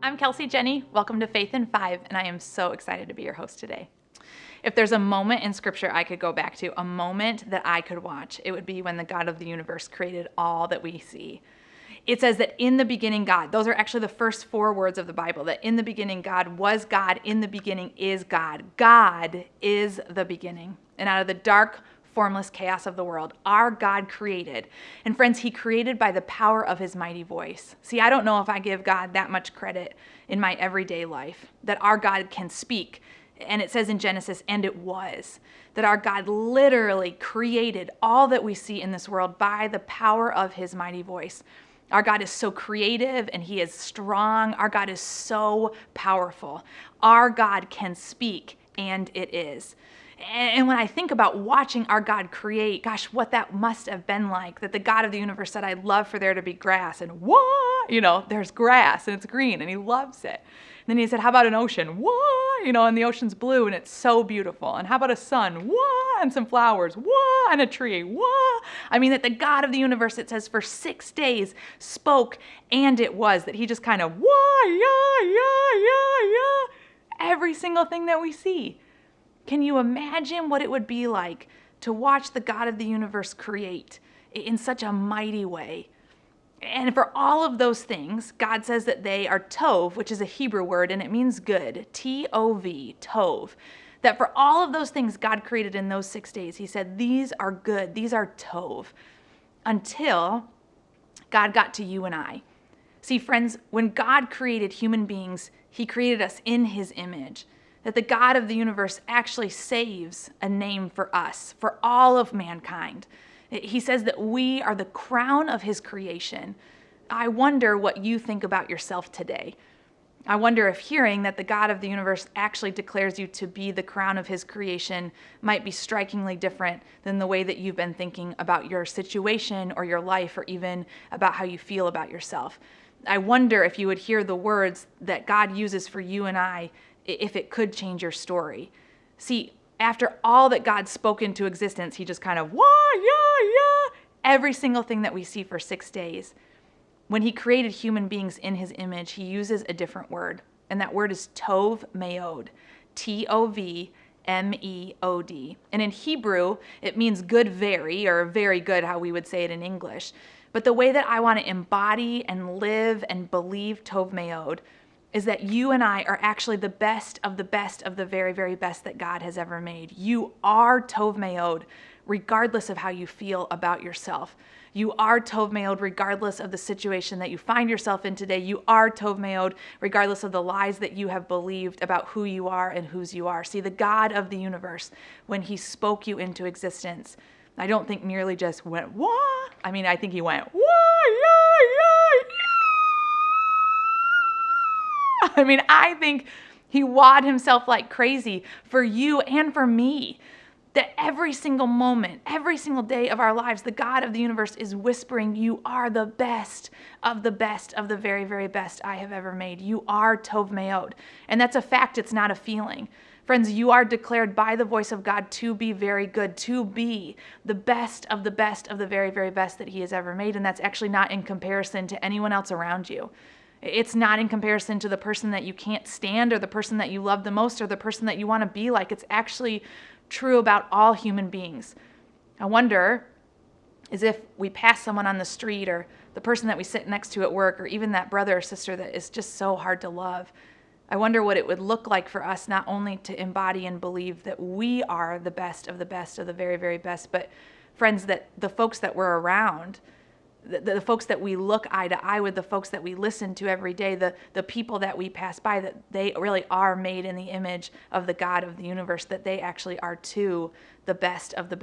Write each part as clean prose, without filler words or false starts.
I'm Kelsey Jenny. Welcome to Faith in 5, and I am so excited to be your host today. If there's a moment in Scripture I could go back to, a moment that I could watch, it would be when the God of the universe created all that we see. It says that in the beginning God, those are actually the first 4 words of the Bible, that in the beginning God was God, in the beginning is God. God is the beginning. And out of the dark, formless chaos of the world, our God created. And friends, he created by the power of his mighty voice. See, I don't know if I give God that much credit in my everyday life, that our God can speak. And it says in Genesis, and it was, that our God literally created all that we see in this world by the power of his mighty voice. Our God is so creative and he is strong. Our God is so powerful. Our God can speak, and it is. And when I think about watching our God create, gosh, what that must have been like, that the God of the universe said, I'd love for there to be grass, and what? There's grass and it's green and he loves it. And then he said, how about an ocean? What? And the ocean's blue and it's so beautiful. And how about a sun? What? And some flowers. What? And a tree. What? That the God of the universe, it says, for 6 days spoke, and it was, that he just kind of, what? Yeah. Every single thing that we see. Can you imagine what it would be like to watch the God of the universe create in such a mighty way? And for all of those things, God says that they are tov, which is a Hebrew word, and it means good, T-O-V, tov. That for all of those things God created in those 6 days, he said, these are good, these are tov, until God got to you and I. See, friends, when God created human beings, he created us in his image. That the God of the universe actually saves a name for us, for all of mankind. He says that we are the crown of his creation. I wonder what you think about yourself today. I wonder if hearing that the God of the universe actually declares you to be the crown of his creation might be strikingly different than the way that you've been thinking about your situation or your life, or even about how you feel about yourself. I wonder if you would hear the words that God uses for you and I, if it could change your story. See, after all that God spoke into existence, he just kind of, every single thing that we see for 6 days. When he created human beings in his image, he uses a different word, and that word is tov meod, T-O-V-M-E-O-D. And in Hebrew, it means good very, or very good, how we would say it in English. But the way that I want to embody and live and believe tov meod is that you and I are actually the best of the very, very best that God has ever made. You are tov meod, regardless of how you feel about yourself. You are tov meod, regardless of the situation that you find yourself in today. You are tov meod, regardless of the lies that you have believed about who you are and whose you are. See, the God of the universe, when he spoke you into existence, I don't think merely just went, what? I think he went, what? I think he wowed himself like crazy for you and for me. That every single moment, every single day of our lives, the God of the universe is whispering, you are the best of the very, very best I have ever made. You are tov meod. And that's a fact, it's not a feeling. Friends, you are declared by the voice of God to be very good, to be the best of the very, very best that he has ever made. And that's actually not in comparison to anyone else around you. It's not in comparison to the person that you can't stand, or the person that you love the most, or the person that you want to be like. It's actually true about all human beings. I wonder, as if we pass someone on the street, or the person that we sit next to at work, or even that brother or sister that is just so hard to love, I wonder what it would look like for us not only to embody and believe that we are the best of the very, very best, but friends, that the folks that we're around, the folks that we look eye to eye with, the folks that we listen to every day, the people that we pass by, that they really are made in the image of the God of the universe, that they actually are too the best of the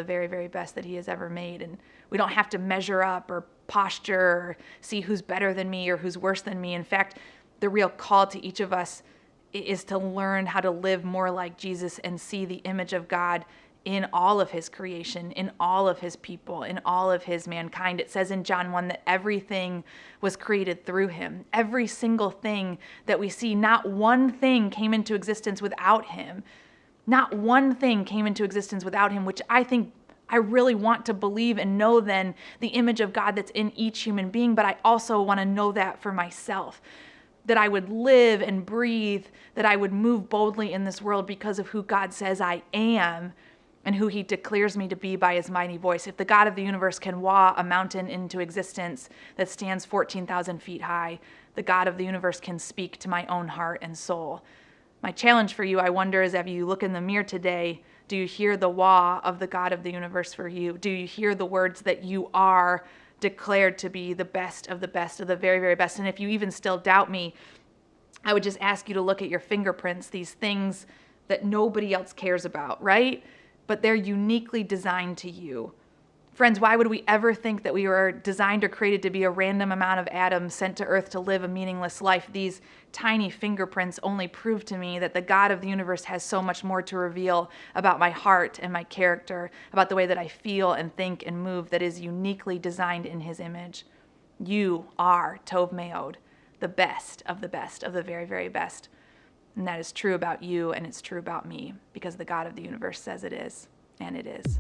very, very best that he has ever made. And we don't have to measure up or posture or see who's better than me or who's worse than me. In fact, the real call to each of us is to learn how to live more like Jesus and see the image of God in all of his creation, in all of his people, in all of his mankind. It says in John 1 that everything was created through him. Every single thing that we see, not one thing came into existence without him. Not one thing came into existence without him, which I think I really want to believe and know then the image of God that's in each human being, but I also want to know that for myself. that I would live and breathe, that I would move boldly in this world because of who God says I am and who he declares me to be by his mighty voice. If the God of the universe can wah a mountain into existence that stands 14,000 feet high, the God of the universe can speak to my own heart and soul. My challenge for you, I wonder, is as you look in the mirror today, do you hear the wah of the God of the universe for you? Do you hear the words that you are declared to be the best of the best of the very, very best? And if you even still doubt me, I would just ask you to look at your fingerprints, these things that nobody else cares about, right? But they're uniquely designed to you. Friends, why would we ever think that we were designed or created to be a random amount of atoms sent to earth to live a meaningless life? These tiny fingerprints only prove to me that the God of the universe has so much more to reveal about my heart and my character, about the way that I feel and think and move, that is uniquely designed in his image. You are Tov Meod, the best of the very, very best. And that is true about you, and it's true about me, because the God of the universe says it is, and it is.